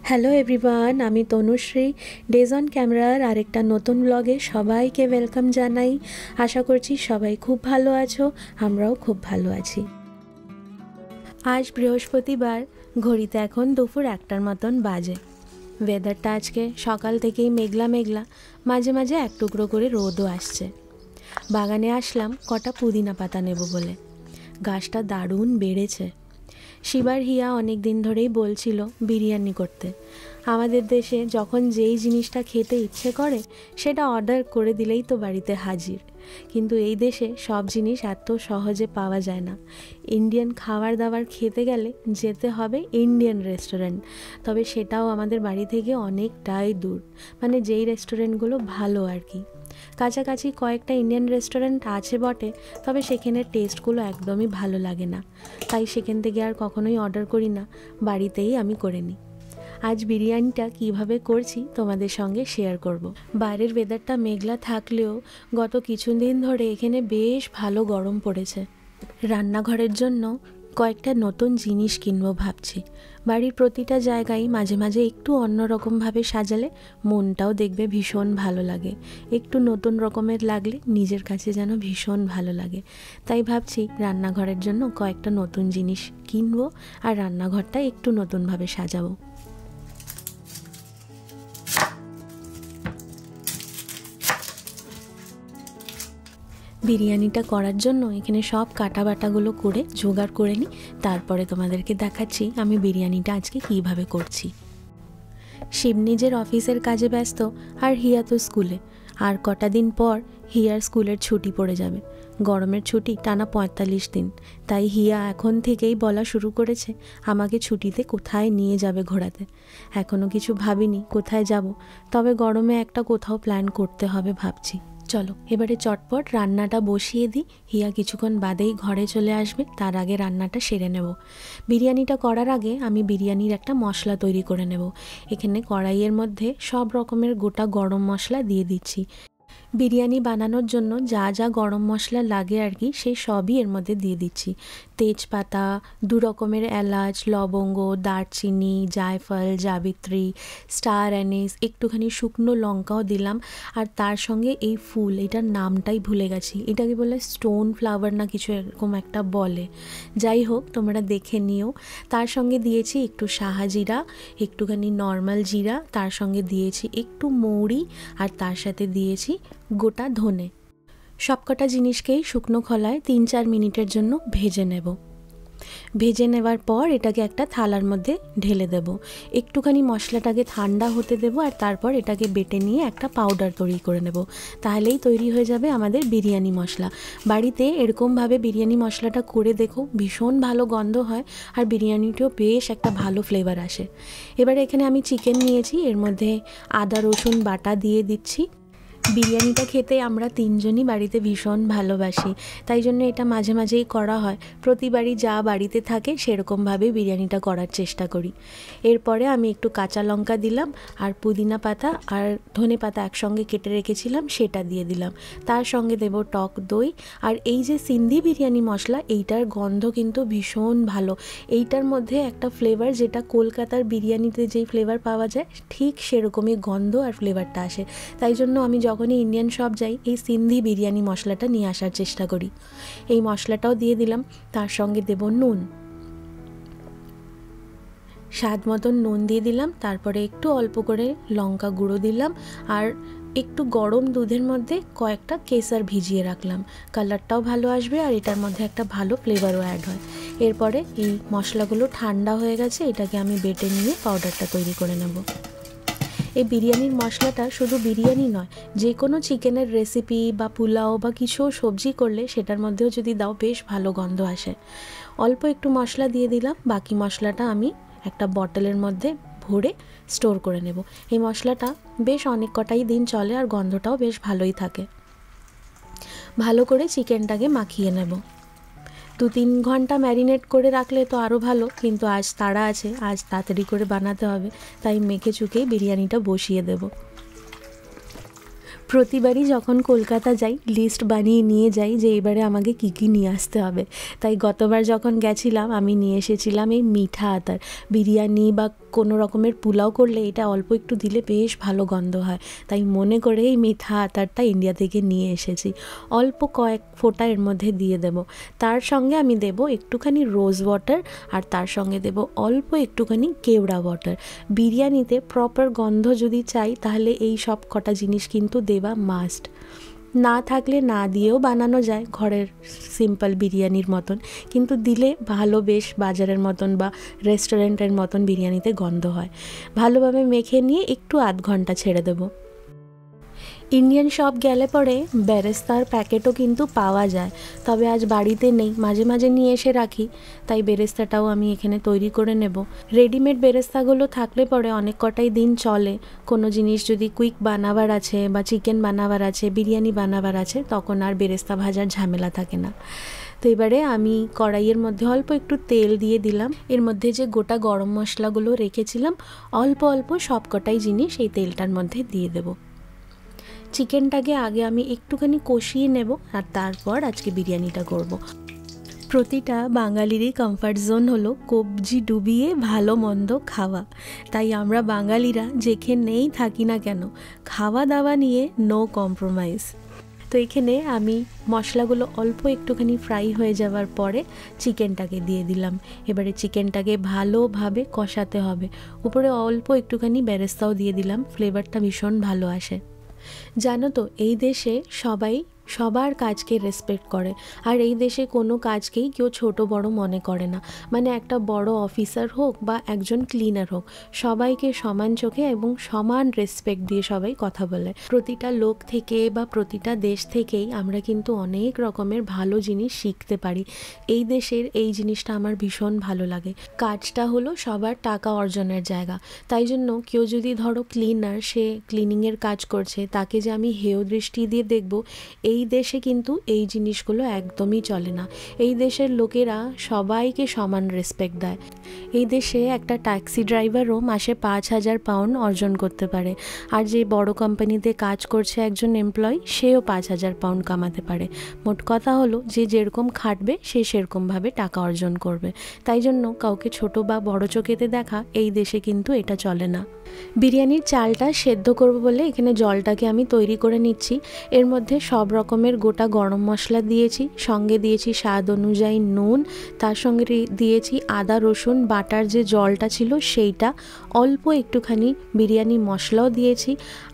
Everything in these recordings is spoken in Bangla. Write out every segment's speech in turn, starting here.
হ্যালো এভরিওয়ান, আমি তনুশ্রী। ডেজ অন ক্যামেরার আরেকটা নতুন ব্লগে সবাইকে ওয়েলকাম জানাই। আশা করছি সবাই খুব ভালো আছো, আমরাও খুব ভালো আছি। আজ বৃহস্পতিবার, ঘড়িতে এখন দুপুর 1টার মতন বাজে। ওয়েদারটা আজকে সকাল থেকেই মেঘলা মেঘলা, মাঝে মাঝে এক টুকরো করে রোদও আসছে। বাগানে আসলাম কটা পুদিনা পাতা নেব বলে। গাছটা দারুণ বেড়েছে। শিবার হিয়া অনেক দিন ধরেই বলছিল বিরিয়ানি করতে। আমাদের দেশে যখন যেই জিনিসটা খেতে ইচ্ছে করে সেটা অর্ডার করে দিলেই তো বাড়িতে হাজির, কিন্তু এই দেশে সব জিনিস এত সহজে পাওয়া যায় না। ইন্ডিয়ান খাবার দাবার খেতে গেলে যেতে হবে ইন্ডিয়ান রেস্টুরেন্ট, তবে সেটাও আমাদের বাড়ি থেকে অনেকটাই দূর, মানে যেই রেস্টুরেন্টগুলো ভালো আর কি। কাছাকাছি কয়েকটা ইন্ডিয়ান রেস্টুরেন্ট আছে বটে, তবে সেখানের টেস্টগুলো একদমই ভালো লাগে না, তাই সেখান থেকে আর কখনোই অর্ডার করি না, বাড়িতেই আমি করে নিই। আজ বিরিয়ানিটা কিভাবে করছি তোমাদের সঙ্গে শেয়ার করব। বাইরের ওয়েদারটা মেঘলা থাকলেও গত কিছুদিন ধরে এখানে বেশ ভালো গরম পড়েছে। রান্নাঘরের জন্য কয়েকটা নতুন জিনিস কিনবো ভাবছি। বাড়ির প্রতিটা জায়গায় মাঝে মাঝে একটু অন্যরকমভাবে সাজালে মনটাও দেখবে ভীষণ ভালো লাগে। একটু নতুন রকমের লাগলে নিজের কাছে যেন ভীষণ ভালো লাগে। তাই ভাবছি রান্নাঘরের জন্য কয়েকটা নতুন জিনিস কিনবো আর রান্নাঘরটা একটু নতুনভাবে সাজাবো। বিরিয়ানিটা করার জন্য এখানে সব কাটা বাটাগুলো করে জোগাড় করে নিই, তারপরে তোমাদেরকে দেখাচ্ছি আমি বিরিয়ানিটা আজকে কিভাবে করছি। শিব নিজের অফিসের কাজে ব্যস্ত, আর হিয়া তো স্কুলে। আর কটা দিন পর হিয়ার স্কুলের ছুটি পড়ে যাবে। গরমের ছুটি টানা 45 দিন। তাই হিয়া এখন থেকেই বলা শুরু করেছে আমাকে ছুটিতে কোথায় নিয়ে যাবে ঘোরাতে। এখনও কিছু ভাবিনি কোথায় যাব, তবে গরমে একটা কোথাও প্ল্যান করতে হবে ভাবছি। চলো এবারে চটপট রান্নাটা বসিয়ে দিই, হিয়া কিছুক্ষণ বাদেই ঘরে চলে আসবে, তার আগে রান্নাটা সেরে নেব। বিরিয়ানিটা করার আগে আমি বিরিয়ানির একটা মশলা তৈরি করে নেব। এখানে কড়াইয়ের মধ্যে সব রকমের গোটা গরম মশলা দিয়ে দিচ্ছি। বিরিয়ানি বানানোর জন্য যা যা গরম মশলা লাগে আর কি, সেই সবই এর মধ্যে দিয়ে দিচ্ছি। তেজপাতা, 2 রকমের এলাচ, লবঙ্গ, দারচিনি, জায়ফল, জাবিত্রী, স্টার অ্যানিস, একটুখানি শুকনো লঙ্কাও দিলাম। আর তার সঙ্গে এই ফুল, এটার নামটাই ভুলে গেছি, এটাকে বলে স্টোন ফ্লাওয়ার না কিছু এরকম একটা বলে, যাই হোক তোমরা দেখে নিও। তার সঙ্গে দিয়েছি একটু সাহাজিরা, একটুখানি নর্মাল জিরা, তার সঙ্গে দিয়েছি একটু মৌরি, আর তার সাথে দিয়েছি গোটা ধনে। সবকটা জিনিসকেই শুকনো খোলায় 3-4 মিনিটের জন্য ভেজে নেব। ভেজে নেওয়ার পর এটাকে একটা থালার মধ্যে ঢেলে দেব। একটুখানি মশলাটাকে ঠান্ডা হতে দেব, আর তারপর এটাকে বেটে নিয়ে একটা পাউডার তৈরি করে নেব। তাহলেই তৈরি হয়ে যাবে আমাদের বিরিয়ানি মশলা। বাড়িতে এরকমভাবে বিরিয়ানি মশলাটা করে দেখো, ভীষণ ভালো গন্ধ হয়, আর বিরিয়ানিটাও বেশ একটা ভালো ফ্লেভার আসে। এবারে এখানে আমি চিকেন নিয়েছি, এর মধ্যে আদা রসুন বাটা দিয়ে দিচ্ছি। বিরিয়ানিটা খেতে আমরা 3জনই বাড়িতে ভীষণ ভালোবাসি, তাই জন্য এটা মাঝে মাঝেই করা হয়। প্রতিবারই যা বাড়িতে থাকে সেরকমভাবেই বিরিয়ানিটা করার চেষ্টা করি। এরপরে আমি একটু কাঁচা লঙ্কা দিলাম, আর পুদিনা পাতা আর ধনে পাতা একসঙ্গে কেটে রেখেছিলাম সেটা দিয়ে দিলাম। তার সঙ্গে দেব টক দই। আর এই যে সিন্ধি বিরিয়ানি মশলা, এইটার গন্ধ কিন্তু ভীষণ ভালো। এইটার মধ্যে একটা ফ্লেভার, যেটা কলকাতার বিরিয়ানিতে যেই ফ্লেভার পাওয়া যায় ঠিক সেরকমই গন্ধ আর ফ্লেভারটা আসে। তাই জন্য আমি যখনই ইন্ডিয়ান শপ যাই এই সিন্ধি বিরিয়ানি মশলাটা নিয়ে আসার চেষ্টা করি। এই মশলাটাও দিয়ে দিলাম, তার সঙ্গে দেব নুন, স্বাদ মতন নুন দিয়ে দিলাম। তারপরে একটু অল্প করে লঙ্কা গুঁড়ো দিলাম, আর একটু গরম দুধের মধ্যে কয়েকটা কেসার ভিজিয়ে রাখলাম। কালারটাও ভালো আসবে, আর এটার মধ্যে একটা ভালো ফ্লেভারও অ্যাড হয়। এরপরে এই মশলাগুলো ঠান্ডা হয়ে গেছে, এটাকে আমি বেটে নিয়ে পাউডারটা তৈরি করে নেব। এই বিরিয়ানির মশলাটা শুধু বিরিয়ানি নয়, যে কোনো চিকেনের রেসিপি বা পোলাও বা কিছু সবজি করলে সেটার মধ্যেও যদি দাও বেশ ভালো গন্ধ আসে। অল্প একটু মশলা দিয়ে দিলাম, বাকি মশলাটা আমি একটা বটলের মধ্যে ভরে স্টোর করে নেব। এই মশলাটা বেশ অনেক কটাই দিন চলে, আর গন্ধটাও বেশ ভালোই থাকে। ভালো করে চিকেনটাকে মাখিয়ে নেব। 2-3 ঘন্টা ম্যারিনেট করে রাখলে তো আরও ভালো, কিন্তু আজ তাড়া আছে, আজ তাড়াতাড়ি করে বানাতে হবে, তাই মেখে চুকেই বিরিয়ানিটা বসিয়ে দেব। প্রতিবারই যখন কলকাতা যাই লিস্ট বানিয়ে নিয়ে যাই যে এবারে আমাকে কী কী নিয়ে আসতে হবে। তাই গতবার যখন গেছিলাম আমি নিয়ে এসেছিলাম এই মিঠা আতর। বিরিয়ানি বা কোনো রকমের পোলাও করলে এটা অল্প একটু দিলে বেশ ভালো গন্ধ হয়, তাই মনে করে এই মিঠা আতরটা ইন্ডিয়া থেকে নিয়ে এসেছি। অল্প কয়েক ফোঁটা এর মধ্যে দিয়ে দেব। তার সঙ্গে আমি দেব একটুখানি রোজ ওয়াটার, আর তার সঙ্গে দেব অল্প একটুখানি কেওড়া ওয়াটার। বিরিয়ানিতে প্রপার গন্ধ যদি চাই তাহলে এই সব কটা জিনিস কিন্তু দেওয়া মাস্ট। না থাকলে না দিয়েও বানানো যায় ঘরের সিম্পল বিরিয়ানির মতন, কিন্তু দিলে ভালো বেশ বাজারের মতন বা রেস্টুরেন্টের মতন বিরিয়ানিতে গন্ধ হয়। ভালোভাবে মেখে নিয়ে একটু আধ ঘন্টা ছেড়ে দেবো। ইন্ডিয়ান শপ গেলে পরে বেরেস্তার প্যাকেটও কিন্তু পাওয়া যায়, তবে আজ বাড়িতে নেই, মাঝে মাঝে নিয়ে এসে রাখি, তাই বেরেস্তাটাও আমি এখানে তৈরি করে নেব। রেডিমেড বেরেস্তাগুলো থাকলে পরে অনেক কটাই দিন চলে। কোনো জিনিস যদি কুইক বানাবার আছে বা চিকেন বানাবার আছে, বিরিয়ানি বানাবার আছে, তখন আর বেরেস্তা ভাজার ঝামেলা থাকে না। তো এবারে আমি কড়াইয়ের মধ্যে অল্প একটু তেল দিয়ে দিলাম। এর মধ্যে যে গোটা গরম মশলাগুলো রেখেছিলাম অল্প অল্প সব কটাই জিনিস এই তেলটার মধ্যে দিয়ে দেবো। চিকেনটাকে আগে আমি একটুখানি কষিয়ে নেব, আর তারপর আজকে বিরিয়ানিটা করব। প্রতিটা বাঙালিরই কমফর্ট জোন হলো কবজি ডুবিয়ে ভালো মন্দ খাওয়া। তাই আমরা বাঙালিরা যেখানেই থাকি না কেন খাওয়া দাওয়া নিয়ে নো কম্প্রোমাইজ। তো এখানে আমি মশলাগুলো অল্প একটুখানি ফ্রাই হয়ে যাওয়ার পরে চিকেনটাকে দিয়ে দিলাম। এবারে চিকেনটাকে ভালোভাবে কষাতে হবে। উপরে অল্প একটুখানি বেরেস্তাও দিয়ে দিলাম, ফ্লেভারটা ভীষণ ভালো আসে। জানো তো এই দেশে সবাই সবার কাজকে রেসপেক্ট করে, আর এই দেশে কোনো কাজকেই কেউ ছোট বড় মনে করে না। মানে একটা বড় অফিসার হোক বা একজন ক্লিনার হোক, সবাইকে সমান চোখে এবং সমান রেসপেক্ট দিয়ে সবাই কথা বলে। প্রতিটা লোক থেকে বা প্রতিটা দেশ থেকেই আমরা কিন্তু অনেক রকমের ভালো জিনিস শিখতে পারি। এই দেশের এই জিনিসটা আমার ভীষণ ভালো লাগে। কাজটা হলো সবার টাকা অর্জনের জায়গা, তাই জন্য কেউ যদি ধরো ক্লিনার, সে ক্লিনিংয়ের কাজ করছে, তাকে যে আমি হেয় দৃষ্টি দিয়ে দেখব, এই দেশে কিন্তু এই জিনিসগুলো একদমই চলে না। এই দেশের লোকেরা সবাইকে সমান রেসপেক্ট দেয়। এই দেশে একটা ট্যাক্সি ড্রাইভারও মাসে 5,000 পাউন্ড অর্জন করতে পারে, আর যে বড় কোম্পানিতে কাজ করছে একজন এমপ্লয়ি, সেও 5,000 পাউন্ড কামাতে পারে। মোট কথা হলো যে যেরকম খাটবে সে সেরকমভাবে টাকা অর্জন করবে। তাই জন্য কাউকে ছোট বা বড় চোখেতে দেখা এই দেশে কিন্তু এটা চলে না। বিরিয়ানির চালটা সেদ্ধ করব বলে এখানে জলটাকে আমি তৈরি করে নিচ্ছি। এর মধ্যে সব রকমের গোটা গরম মশলা দিয়েছি, সঙ্গে দিয়েছি স্বাদ অনুযায়ী নুন, তার সঙ্গে দিয়েছি আদা রসুন বাটার যে জলটা ছিল সেইটা, অল্প একটুখানি বিরিয়ানি মশলাও দিয়েছি।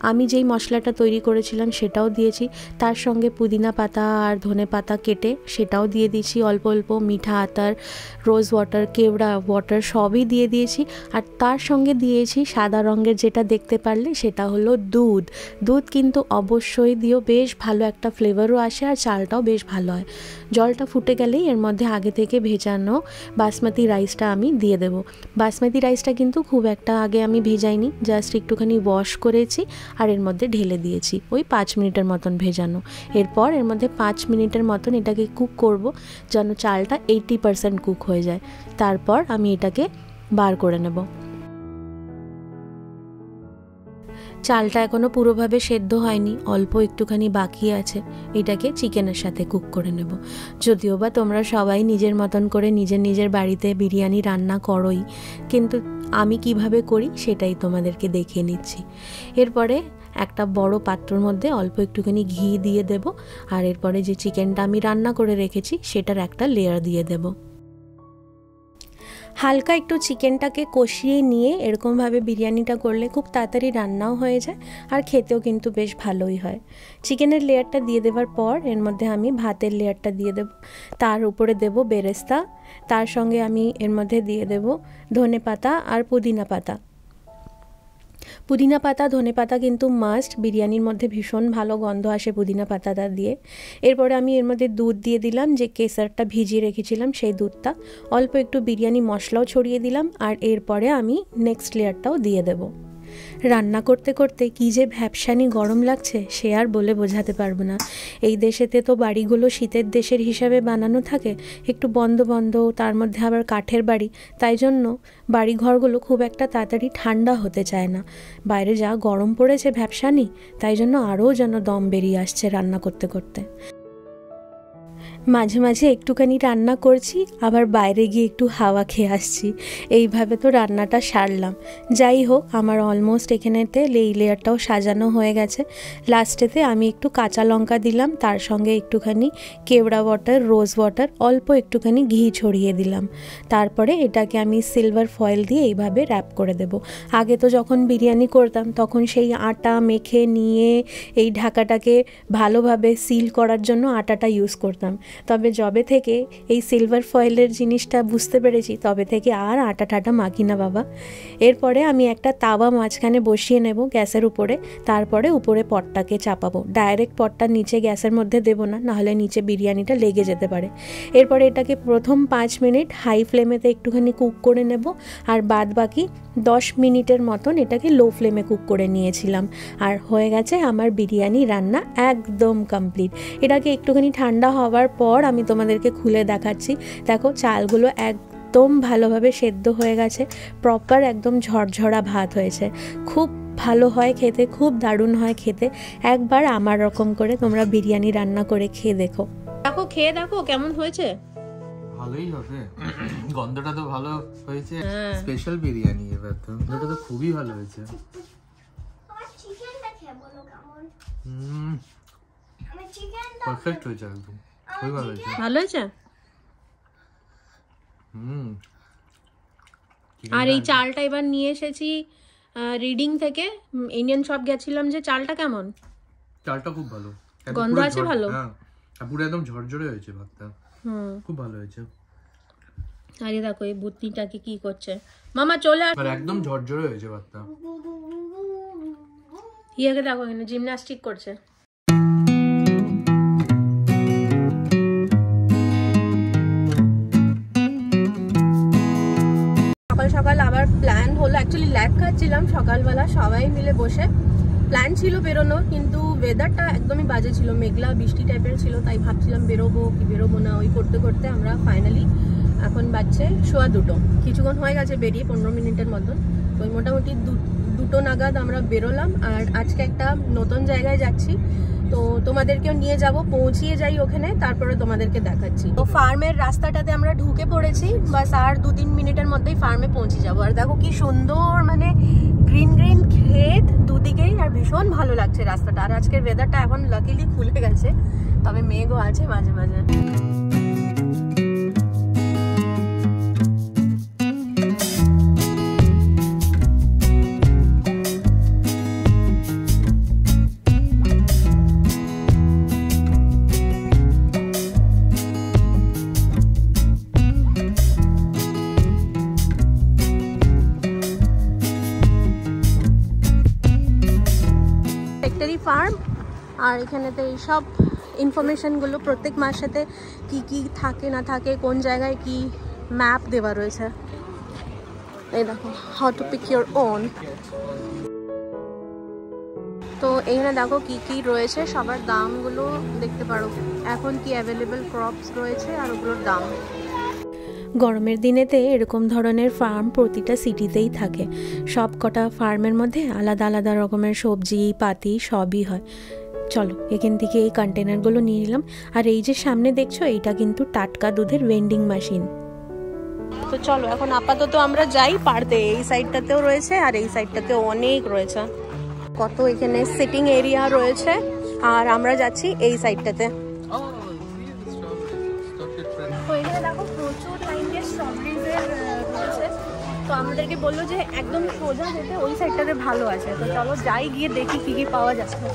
আমি যেই মশলাটা তৈরি করেছিলাম সেটাও দিয়েছি, তার সঙ্গে পুদিনা পাতা আর ধনে পাতা কেটে সেটাও দিয়ে দিয়েছি, অল্প অল্প মিঠা আতর, রোজ ওয়াটার, কেওড়া ওয়াটার সবই দিয়ে দিয়েছি। আর তার সঙ্গে দিয়েছি সাদা রঙের যেটা দেখতে পারলে সেটা হলো দুধ। দুধ কিন্তু অবশ্যই দিও, বেশ ভালো একটা ফ্লেভারও আসে আর চালটাও বেশ ভালো হয়। জলটা ফুটে গেলেই এর মধ্যে আগে থেকে ভেজানো বাসমতি রাইসটা আমি দিয়ে দেব। বাসমতি রাইসটা কিন্তু খুব একটা আগে আমি ভেজাইনি, জাস্ট একটুখানি ওয়াশ করেছি আর এর মধ্যে ঢেলে দিয়েছি, ওই 5 মিনিটের মতন ভেজানো। এরপর এর মধ্যে 5 মিনিটের মতন এটাকে কুক করব, যেন চালটা 80% কুক হয়ে যায়। তারপর আমি এটাকে বার করে নেব। চালটা এখনও পুরোভাবে সেদ্ধ হয়নি, অল্প একটুখানি বাকি আছে। এটাকে চিকেনের সাথে কুক করে নেব। যদিও বা তোমরা সবাই নিজের মতন করে নিজের নিজের বাড়িতে বিরিয়ানি রান্না করোই, কিন্তু আমি কিভাবে করি সেটাই তোমাদেরকে দেখিয়ে নিচ্ছি। এরপরে একটা বড় পাত্রর মধ্যে অল্প একটুখানি ঘি দিয়ে দেব, আর এরপরে যে চিকেনটা আমি রান্না করে রেখেছি সেটার একটা লেয়ার দিয়ে দেব। হালকা একটু চিকেনটাকে কষিয়ে নিয়ে এরকমভাবে বিরিয়ানিটা করলে খুব তাড়াতাড়ি রান্নাও হয়ে যায় আর খেতেও কিন্তু বেশ ভালোই হয়। চিকেনের লেয়ারটা দিয়ে দেওয়ার পর এর মধ্যে আমি ভাতের লেয়ারটা দিয়ে দেব, তার উপরে দেব বেরেস্তা, তার সঙ্গে আমি এর মধ্যে দিয়ে দেব ধনে পাতা আর পুদিনা পাতা। পুদিনা পাতা ধনে পাতা কিন্তু মাস্ট, বিরিয়ানির মধ্যে ভীষণ ভালো গন্ধ আসে পুদিনা পাতাটা দিয়ে। এরপরে আমি এর মধ্যে দুধ দিয়ে দিলাম, যে কেসারটা ভিজিয়ে রেখেছিলাম সেই দুধটা, অল্প একটু বিরিয়ানি মশলাও ছড়িয়ে দিলাম, আর এরপরে আমি নেক্সট লেয়ারটাও দিয়ে দেব। রান্না করতে করতে কী যে ভ্যাপসানি গরম লাগছে সে আর বলে বোঝাতে পারবো না। এই দেশেতে তো বাড়িগুলো শীতের দেশের হিসাবে বানানো থাকে, একটু বন্ধ বন্ধ, তার মধ্যে আবার কাঠের বাড়ি, তাই জন্য বাড়িঘরগুলো খুব একটা তাড়াতাড়ি ঠান্ডা হতে চায় না। বাইরে যা গরম পড়েছে ভ্যাপসানি, তাই জন্য আরও যেন দম বেরিয়ে আসছে রান্না করতে করতে। মাঝে মাঝে একটুখানি রান্না করছি, আবার বাইরে গিয়ে একটু হাওয়া খেয়ে আসছি। এইভাবে তো রান্নাটা সারলাম। যাই হোক, আমার অলমোস্ট এখানেতে এই লেয়ারটাও সাজানো হয়ে গেছে। লাস্টেতে আমি একটু কাঁচা লঙ্কা দিলাম, তার সঙ্গে একটুখানি কেওড়া ওয়াটার, রোজ ওয়াটার, অল্প একটুখানি ঘি ছড়িয়ে দিলাম। তারপরে এটাকে আমি সিলভার ফয়েল দিয়ে এইভাবে র্যাপ করে দেব। আগে তো যখন বিরিয়ানি করতাম তখন সেই আটা মেখে নিয়ে এই ঢাকাটাকে ভালোভাবে সিল করার জন্য আটাটা ইউজ করতাম। তবে যবে থেকে এই সিলভার ফয়েলের জিনিসটা বুঝতে পেরেছি, তবে থেকে আর আটা টাটা মাখি না বাবা। এরপরে আমি একটা তাওয়া মাঝখানে বসিয়ে নেব গ্যাসের উপরে, তারপরে উপরে পটটাকে চাপাবো। ডাইরেক্ট পটটা নিচে গ্যাসের মধ্যে দেবো না, নাহলে নিচে বিরিয়ানিটা লেগে যেতে পারে। এরপরে এটাকে প্রথম 5 মিনিট হাই ফ্লেমেতে একটুখানি কুক করে নেব, আর বাদ বাকি 10 মিনিটের মতন এটাকে লো ফ্লেমে কুক করে নিয়েছিলাম। আর হয়ে গেছে আমার বিরিয়ানি রান্না একদম কমপ্লিট। এটাকে একটুখানি ঠান্ডা হওয়ার পর আমি তোমাদেরকে খুলে দেখাচ্ছি। দেখো চালগুলো একদম ভালোভাবে সেদ্ধ হয়ে গেছে, প্রপার একদম ঝরঝরা ভাত হয়েছে। খুব ভালো হয় খেতে, খুব দারুণ হয় খেতে। একবার আমার রকম করে তোমরা বিরিয়ানি রান্না করে খেয়ে দেখো। দেখো খেয়ে দেখো কেমন হয়েছে। ভালোই হবে, গন্ধটা তো ভালো হয়েছে। স্পেশাল বিরিয়ানি, এবার তো গন্ধটা তো খুবই ভালো হয়েছে। পারফেক্ট হয়েছে, একদম খুবই ভালো হয়েছে। ভালো হয়েছে। আর এই চালটা এবার নিয়ে এসেছি রিডিং থেকে, ইন্ডিয়ান শপ গেছিলাম যে। চালটা কেমন? চালটা খুব ভালো, গন্ধ আছে ভালো, হ্যাঁ পুরো একদম ঝরঝরে হয়েছে ভাতটা, খুব ভালো হয়েছে। আরে দেখো এই বুতনিটাকে কি করছে, মামা চলে আস। একদম ঝরঝরে হয়েছে ভাতটা। ইয়াকে দেখো এখানে জিমন্যাস্টিক করছে। সকাল সকাল আবার প্ল্যান হলো, অ্যাকচুয়ালি ল্যাড খাচ্ছিলাম সকালবেলা সবাই মিলে বসে। প্ল্যান ছিল বেরোনো, কিন্তু ওয়েদারটা একদমই বাজে ছিল, মেঘলা বৃষ্টি টাইপের ছিল, তাই ভাবছিলাম বেরোবো কি বেরোবো না। ওই করতে করতে আমরা ফাইনালি, এখন বাজছে 1:15, কিছুক্ষণ হয়ে গেছে বেরিয়ে, 15 মিনিটের মতন। তো মোটামুটি 2টো নাগাদ আমরা বেরোলাম। আর আজকে একটা নতুন জায়গায় যাচ্ছি, তো তোমাদেরকেও নিয়ে যাব, পৌঁছিয়ে যাই ওখানে, তারপরে তোমাদেরকে দেখাচ্ছি। তো ফার্মের রাস্তাটাতে আমরা ঢুকে পড়েছি, বাস আর 2-3 মিনিটের মধ্যেই ফার্মে পৌঁছে যাব। আর দেখো কি সুন্দর, মানে গ্রিন গ্রিন ক্ষেত দুদিকেই, আর ভীষণ ভালো লাগছে রাস্তাটা। আর আজকের ওয়েদারটা এখন লাকিলি খুলে গেছে, তবে মেঘও আছে মাঝে মাঝে। ফার্ম, আর এখানেতে এইসব ইনফরমেশনগুলো প্রত্যেক মাসেতে কি কি থাকে না থাকে, কোন জায়গায় কি ম্যাপ দেওয়া রয়েছে। এই দেখো, how to pick your own. তো এখানে দেখো কি কি রয়েছে, সবার দামগুলো দেখতে পারো, এখন কি অ্যাভেলেবেল ক্রপস রয়েছে আর ওগুলোর দাম। গরমের দিনেতে এরকম ধরনের ফার্ম প্রতিটা সিটিতেই থাকে। সব কটা ফার্মের মধ্যে আলাদা আলাদা রকমের সবজি পাতি সবই হয়। চলো এখান থেকে এই কন্টেনারগুলো নিয়ে নিলাম। আর এই যে সামনে দেখছো, এইটা কিন্তু টাটকা দুধের ভেন্ডিং মেশিন। তো চলো এখন আপাতত আমরা যাই পারতে। এই সাইডটাতেও রয়েছে আর এই সাইডটাতেও অনেক রয়েছে, কত এখানে সিটিং এরিয়া রয়েছে। আর আমরা যাচ্ছি এই সাইডটাতে। তো এখানে দেখো প্রচুর লাইনের স্ট্রবেরিজের রয়েছে। তো আমাদেরকে বললো যে একদম সোজা যেতে, ওই সাইডটাতে ভালো আছে। তো চলো যাই, গিয়ে দেখি কি কি পাওয়া যাচ্ছে।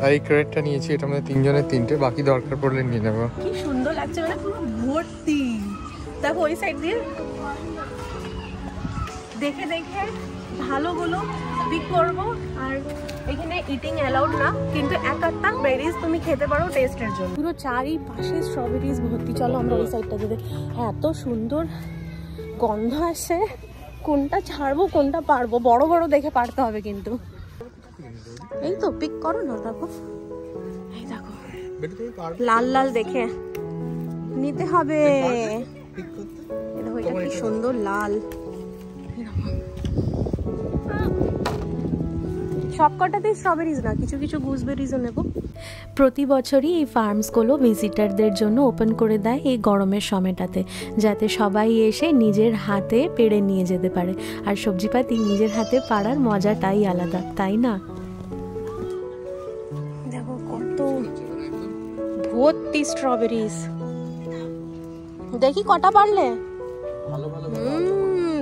আর এই ক্রেটটা নিয়েছি, এটা মানে 3 জনের 3টে, বাকি দরকার পড়লে নিয়ে নেবো। কি সুন্দর লাগছে, মানে পুরো ভর্তি। দেখো ওই সাইড দিয়ে দেখে দেখে ভালোগুলো পিক করবো। আর এখানে ইটিং অ্যালাউড না, কিন্তু একটা বেরিজ তুমি খেতে পারো টেস্টের জন্য। পুরো চারিপাশে স্ট্রবেরিজ ভর্তি। চলো আমরা ওই সাইডটা যেতে। এত সুন্দর গন্ধ আসে, কোনটা ছাড়বো কোনটা পারবো, বড় বড় দেখে পারতে হবে কিন্তু। এই তো পিক করো না, দেখো এই দেখো লাল লাল দেখে নিতে হবে। দেখো এটা কি সুন্দর লাল, সবকটাতেই স্ট্রবেরিজ না, কিছু কিছু গুজবেরিজও নেব। প্রতি বছরই এই ফার্মসগুলো ভিজিটারদের জন্য ওপেন করে দেয় এই গরমের সময়টাতে, যাতে সবাই এসে নিজের হাতে পেড়ে নিয়ে যেতে পারে। আর সবজিপাতি নিজের হাতে পাড়ার মজাটাই আলাদা, তাই না? দেখো কত ভর্তি স্ট্রবেরিজ, দেখি কটা পারলে।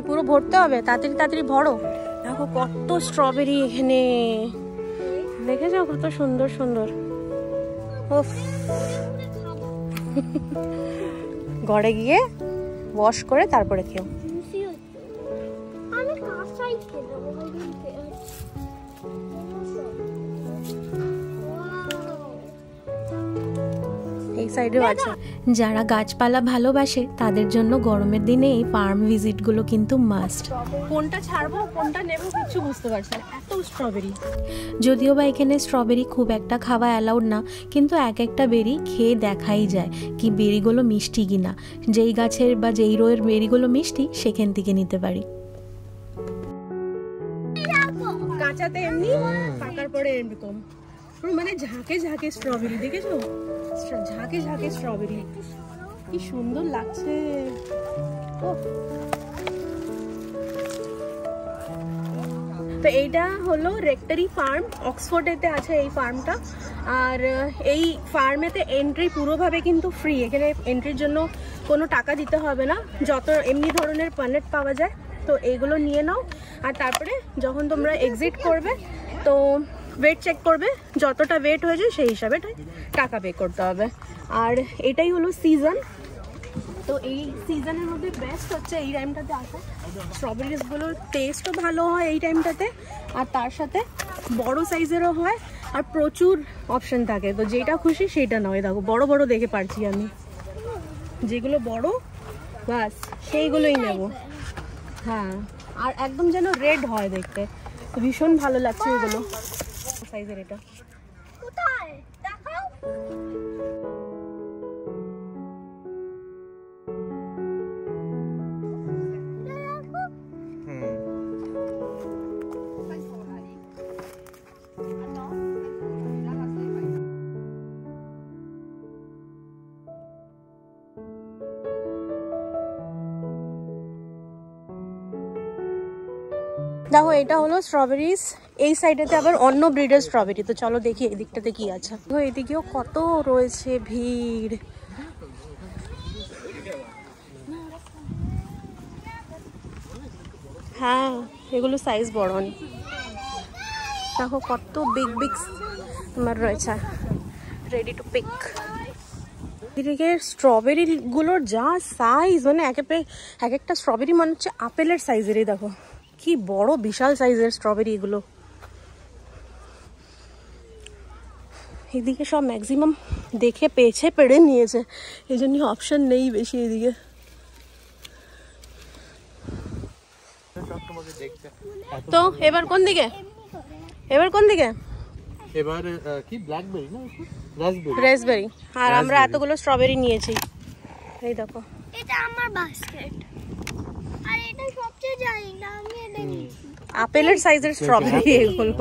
পুরো ভরতে হবে, তাড়াতাড়ি তাড়াতাড়ি ভরো। দেখো কত স্ট্রবেরি এখানে, দেখেছো কত সুন্দর সুন্দর। ঘরে গিয়ে ওয়াশ করে তারপরে খেও। এই সাইডেও আছে। যারা গাছপালা ভালোবাসে তাদের জন্য গরমের দিনে এই ফার্ম ভিজিটগুলো কিন্তু মাস্ট। কোনটা ছাড়বো কোনটা নেবো কিছু বুঝতে পারছি না, এত স্ট্রবেরি। যদিও বা এখানে স্ট্রবেরি খুব একটা খাওয়া অ্যালাউড না, কিন্তু এক একটা বেরি খেয়ে দেখাই যায় কি বেরিগুলো মিষ্টি কিনা। যেই গাছের বা যেই রোয়ের বেরিগুলো মিষ্টি সেখান থেকে নিতে পারি। কাঁচাতে এমনি, পাকার পরে এরকম মানে ঝাঁকে ঝাঁকে স্ট্রবেরি, দেখেছো? ঝাঁকে ঝাঁকে স্ট্রবেরি, কি সুন্দর লাগছে। তো এইটা হলো রেক্টারি ফার্ম, অক্সফোর্ডেতে আছে এই ফার্মটা। আর এই ফার্মেতে এন্ট্রি পুরোভাবে কিন্তু ফ্রি, এখানে এন্ট্রির জন্য কোনো টাকা দিতে হবে না। যত এমনি ধরনের পানেট পাওয়া যায় তো এইগুলো নিয়ে নাও, আর তারপরে যখন তোমরা এক্সিট করবে তো ওয়েট চেক করবে, যতটা ওয়েট হয়ে যায় সেই হিসাবে টাকা পে করতে হবে। আর এটাই হলো সিজন, তো এই সিজনের মধ্যে বেস্ট হচ্ছে এই টাইমটাতে আসা। স্ট্রবেরিজগুলোর টেস্টও ভালো হয় এই টাইমটাতে, আর তার সাথে বড় সাইজেরও হয়, আর প্রচুর অপশন থাকে। তো যেটা খুশি সেটা নয়, দেখো বড় বড় দেখে পারছি আমি, যেগুলো বড় বাস সেইগুলোই নেব। হ্যাঁ, আর একদম যেন রেড হয় দেখতে, ভীষণ ভালো লাগছে এগুলো সাইজের। এটা কোথায় দেখাও। দেখো এটা হলো স্ট্রবেরিজ, এই সাইডেতে আবার অন্য ব্রিডের স্ট্রবেরি। তো চলো দেখি এই দিকটাতে কি আছে। দেখো এদিকেও কত রয়েছে ভিড়। হ্যাঁ এগুলো সাইজ বড়, দেখো কত বিগ বিগ তোমার রয়েছে, রেডি টু পিক। এদিকে স্ট্রবেরি গুলোর যা সাইজ, মানে এক একটা স্ট্রবেরি মনে হচ্ছে আপেলের সাইজেরই। দেখো কি বড় বিশাল সাইজের স্ট্রবেরি এগুলো। এদিকে সব ম্যাক্সিমাম দেখে পেয়েছে, পেড়ে নিয়েছে, এই জন্য অপশন নেই বেশি এদিকে। তো এবার কোন দিকে, এবার কোন দিকে? এবার কি ব্ল্যাকবেরি না রাসবেরি? রাসবেরি। আর আমরা এতগুলো স্ট্রবেরি নিয়েছি। এই দেখো এটা আমার বাস্কেট, আর এটা সবচেয়ে জানি না আমি এটা নিয়েছি। আপেলের সাইজের স্ট্রবেরি এগুলো।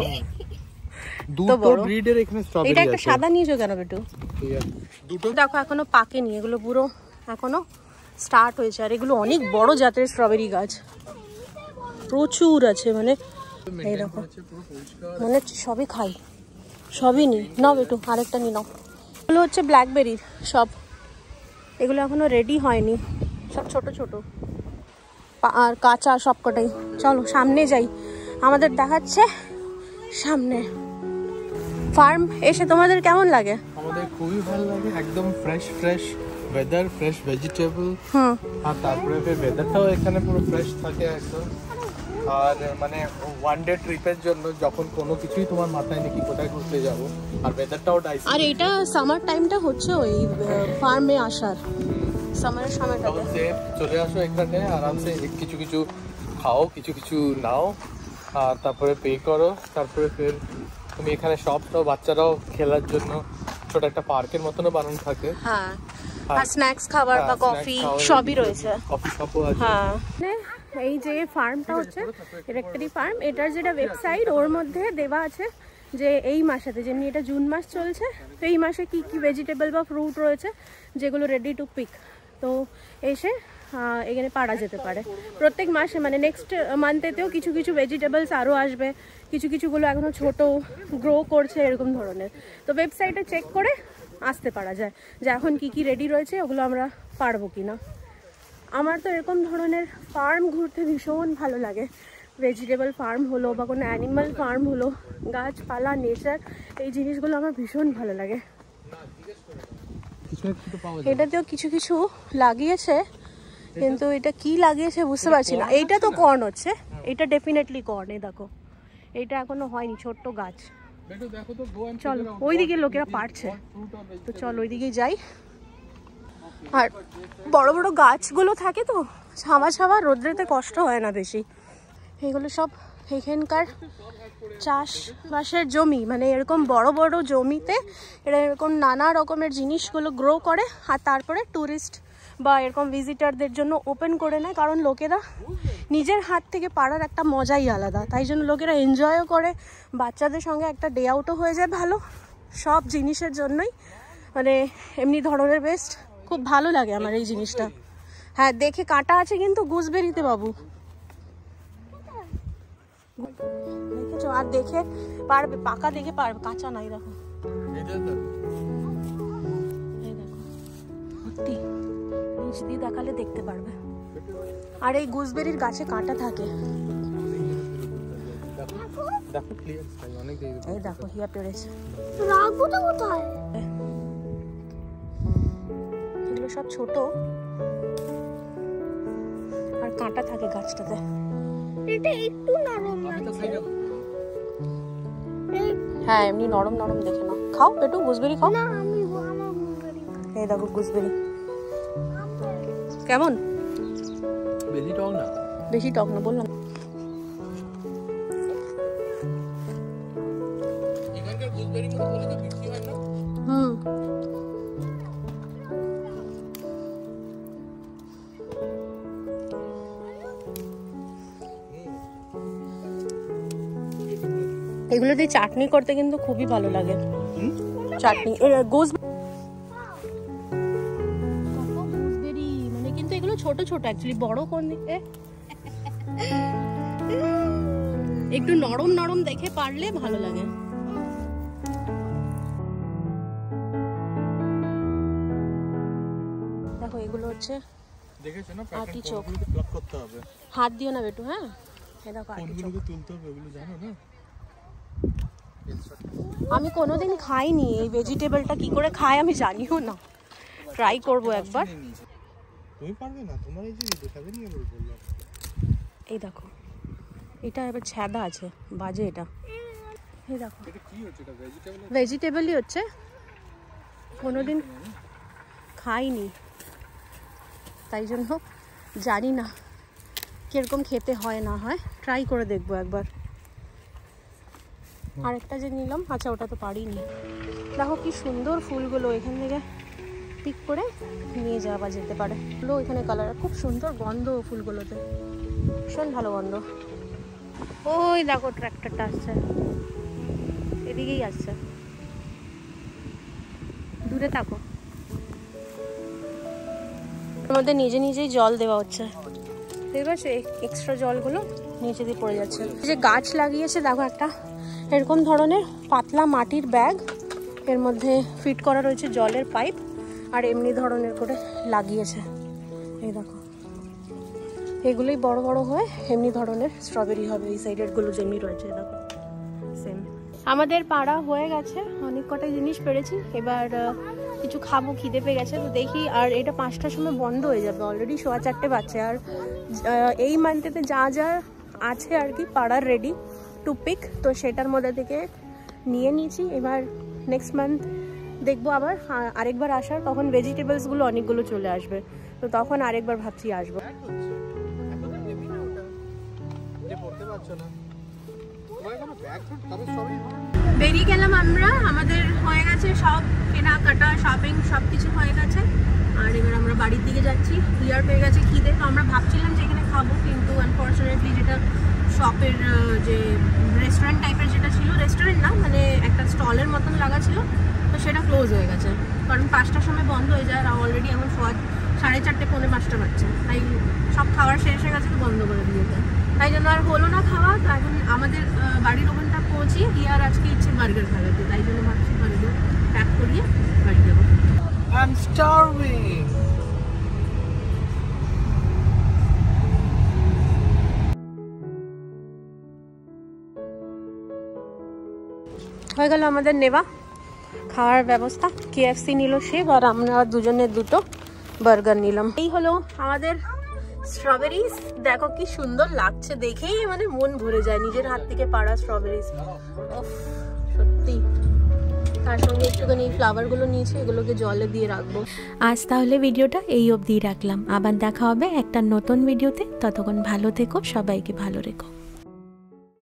দুটো ব্রিডের এখানে স্ট্রবেরি আছে। এটা একটা সাদা নিয়েছো কেন বেটু? ঠিক আছে, দুটো দেখো এখনো পাকেনি, এগুলো পুরো এখনো স্টার্ট হয়েছে। আর এগুলো অনেক বড় জাতের স্ট্রবেরি গাছ, প্রচুর আছে। মানে এই দেখো মনে হচ্ছে সবই খাই, সবই নি নাও বেটু, আরেকটা নি নাও। এগুলো হচ্ছে ব্ল্যাকবেরির সব, এগুলো এখনো রেডি হয়নি, সব ছোট ছোট আর কাঁচা সবকটাই। চলো সামনে যাই, আমাদের দেখাচ্ছে সামনে ফার্ম। এসে তোমাদের কেমন লাগে? আমাদের খুবই ভালো লাগে, একদম fresh fresh weather, fresh vegetable. আর তারপরে ওয়েদারটাও এখানে পুরো ফ্রেশ থাকে একদম। আর মানে ওয়ান ডে ট্রিপের জন্য যখন কোনো কিছুই তোমার মাথায় নেই কি কোথায় ঘুরতে যাব, আর ওয়েদারটাও নাইস। আর এটা সামার টাইমটা হচ্ছে ওই ফার্মে আসার সামারের সময়টাতে। চলে আসো এখানে আরামসে কিছু কিছু খাও, কিছু কিছু নাও, আর তারপরে পে করো। তারপরে ফের তুমি এখানে সবটাও বাচ্চারাও খেলার জন্য ছোট একটা পার্কের মতনও বানানো থাকে। হ্যাঁ, আর স্ন্যাক্স খাবার বা কফি সবই রয়েছে, কফি শপও আছে। হ্যাঁ, এই যে ফার্মটা হচ্ছে ইরেক্টরি ফার্ম, এটার যেটা ওয়েবসাইট ওর মধ্যে দেওয়া আছে যে এই মাসেতে, যেমনি এটা জুন মাস চলছে, এই মাসে কি কি ভেজিটেবল বা ফ্রুট রয়েছে যেগুলো রেডি টু পিক, তো এসে এখানে পাড়া যেতে পারে প্রত্যেক মাসে। মানে নেক্সট মান্থেতেও কিছু কিছু ভেজিটেবলস আরও আসবে, কিছু কিছুগুলো এখনও ছোট গ্রো করছে এরকম ধরনের। তো ওয়েবসাইটে চেক করে আসতে পারা যায় যে এখন কি কি রেডি রয়েছে, ওগুলো আমরা পারবো কি না। আমার তো এরকম ধরনের ফার্ম ঘুরতে ভীষণ ভালো লাগে, ভেজিটেবল ফার্ম হলো বা কোনো অ্যানিমাল ফার্ম হলো, গাছপালা, নেচার, এই জিনিসগুলো আমার ভীষণ ভালো লাগে। এটাতেও কিছু কিছু লাগিয়েছে, কিন্তু এটা কি লাগিয়েছে বুঝতে পারছি না। এইটা তো কর্ন হচ্ছে, এটা ডেফিনেটলি কর্ন। এই দেখো, এটা এখনো হয়নি, ছোট্ট গাছ। চলো ওইদিকে লোকেরা পারছে, তো চল ওইদিকে যাই। আর বড় বড় গাছগুলো থাকে তো ছাওয়া ছাওয়া, রোদ্রেতে কষ্ট হয় না বেশি। এগুলো সব এখানকার চাষবাসের জমি, মানে এরকম বড় বড় জমিতে এরা এরকম নানা রকমের জিনিসগুলো গ্রো করে আর তারপরে ট্যুরিস্ট বা এরকম ভিজিটারদের জন্য ওপেন করে নেয়। কারণ লোকেরা নিজের হাত থেকে পাড়ার একটা মজাই আলাদা, তাই জন্য লোকেরা এনজয়ও করে, বাচ্চাদের সঙ্গে একটা ডে আউটও হয়ে যায় ভালো, সব জিনিসের জন্যই মানে এমনি ধরনের বেস্ট। খুব ভালো লাগে আমার এই জিনিসটা। হ্যাঁ, দেখে কাঁটা আছে কিন্তু গুজবেরিতে বাবু, দেখেছো? আর দেখে পারবে, পাকা দেখে পারবে, কাঁচা নাই। দেখো নিচ দিয়ে দেখালে দেখতে পারবে। আর এই গুজবেরির গাছে কাঁটা থাকে। এই দেখো হিয়া পেরেছে। এগুলো সব ছোট আর কাঁটা থাকে গাছটাতে। এটা একটু নরম লাগছে। হ্যাঁ, এমনি নরম নরম দেখে নাও। খাও পেটু, গুজবেরি খাও। না, আমি আমার গুজবেরি। এই দেখো গুজবেরি কেমন? বেশি টক না, বেশি টক না বললাম। এখানকার গুজবেরি মতো বলে তো বিক্রি হয় না। এগুলো দিয়ে চাটনি করতে কিন্তু খুবই ভালো লাগে। চাটনি গুজবেরি মানে, কিন্তু এগুলো ছোট ছোট, অ্যাকচুয়ালি বড় কোন দিকে একটু নরম নরম দেখে পারলে ভালো লাগে। দেখো এগুলো হচ্ছে দেখেছো না, আর্টিচোক। প্লাক করতে হবে, হাত দিও না বেটু। হ্যাঁ, এই দেখো আর্টিচোক তুলতে হবে, ওগুলো জানো না। আমি কোনোদিন খাইনি এই ভেজিটেবলটা, কি করে খায় আমি জানিও না, ট্রাই করব একবার। তুমি পারবে না, তোমার এই যে দেখাবে নি আমি বললাম। এই দেখো এটা এবার ছ্যাদা আছে, বাজে এটা। এই দেখো এটা কি হচ্ছে? এটা ভেজিটেবল, ভেজিটেবলই হচ্ছে, কোনোদিন খাইনি তাই জন্য জানি না কিরকম খেতে হয় না হয়, ট্রাই করে দেখবো একবার। আরেকটা যে নিলাম, আচ্ছা ওটা তো পারিনি। দেখো কি সুন্দর ফুলগুলো, এখান থেকে পিক করে নিয়ে যাওয়া যেতে পারে। ফুলও এখানে কালার খুব সুন্দর, গন্ধ ফুলগুলোতে ভীষণ ভালো গন্ধ। ওই দেখো ট্র্যাক্টরটা আসছে, এদিকেই আসছে, দূরে থাকো। এর মধ্যে নিজে নিজেই জল দেওয়া হচ্ছে, ঠিক আছে? এক্সট্রা জলগুলো নিচে দিয়ে পড়ে যাচ্ছে। যে গাছ লাগিয়েছে দেখো, একটা এরকম ধরনের পাতলা মাটির ব্যাগ, এর মধ্যে ফিট করা রয়েছে জলের পাইপ, আর এমনি ধরনের করে লাগিয়েছে। এই দেখো এগুলোই বড় বড় হয়ে এমনি ধরনের স্ট্রবেরি হবে। এই সাইডের গুলো যেমনি রয়েছে দেখো সেম। আমাদের পাড়া হয়ে গেছে, অনেক কটাই জিনিস পেরেছি, এবার কিছু খাবো, খিদে পেয়ে গেছে তো দেখি। আর এটা 5টার সময় বন্ধ হয়ে যাবে, অলরেডি 4:15 বাজছে। আর এই মান্থেতে যা যা আছে আর কি পাড়ার রেডি টু পিক, তো সেটার মধ্যে থেকে নিয়ে নিয়েছি। এবার নেক্সট মান্থ দেখবো আবার আরেকবার আসার, তখন ভেজিটেবলসগুলো অনেকগুলো চলে আসবে, তো তখন আরেকবার ভাবছি আসবো। পাচ্ছ না বেরিয়ে গেলাম আমরা, আমাদের হয়ে গেছে সব কেনাকাটা, শপিং সব কিছু হয়ে গেছে। আর এবার আমরা বাড়ির দিকে যাচ্ছি। হিয়ার পেয়ে গেছে খিদে, তো আমরা ভাবছিলাম যে এখানে খাবো, কিন্তু আনফর্চুনেটলি যেটা শপের যে রেস্টুরেন্ট টাইপের যেটা ছিল, রেস্টুরেন্ট না মানে একটা স্টলের মতন লাগা ছিল, তো সেটা ক্লোজ হয়ে গেছে, কারণ 5টার সময় বন্ধ হয়ে যায়। আর অলরেডি এখন 4:30 পৌনে 5টা বাজছে, তাই সব খাবার শেষ হয়ে গেছে, তো বন্ধ করে দিয়েছে। তাই জন্য আর হলো না খাওয়া। তো এখন আমাদের বাড়ির ওখানটা পৌঁছি, হিয়ার আজকে ইচ্ছে বার্গার খাবে, তো তাই জন্য ভাবছি বার্গার প্যাক করিয়ে বাড়ি যাবো। I'm starving. হয়ে গেল আমাদের নেওয়া খাওয়ার ব্যবস্থা। KFC নিল সে, আর আমরা দুজনের দুটো বার্গার নিলাম। এই হলো আমাদের স্ট্রবেরিজ, দেখো কি সুন্দর লাগছে, দেখেই মানে মন ভরে যায়, নিজের হাত থেকে পাড়া স্ট্রবেরিজ, সত্যি। তার সঙ্গে একটুখানি ফ্লাওয়ারগুলো নিয়েছি, এগুলোকে জলে দিয়ে রাখবো। আজ তাহলে ভিডিওটা এই অবধি রাখলাম, আবার দেখা হবে একটা নতুন ভিডিওতে। ততক্ষণ ভালো থেকো, সবাইকে ভালো রেখো।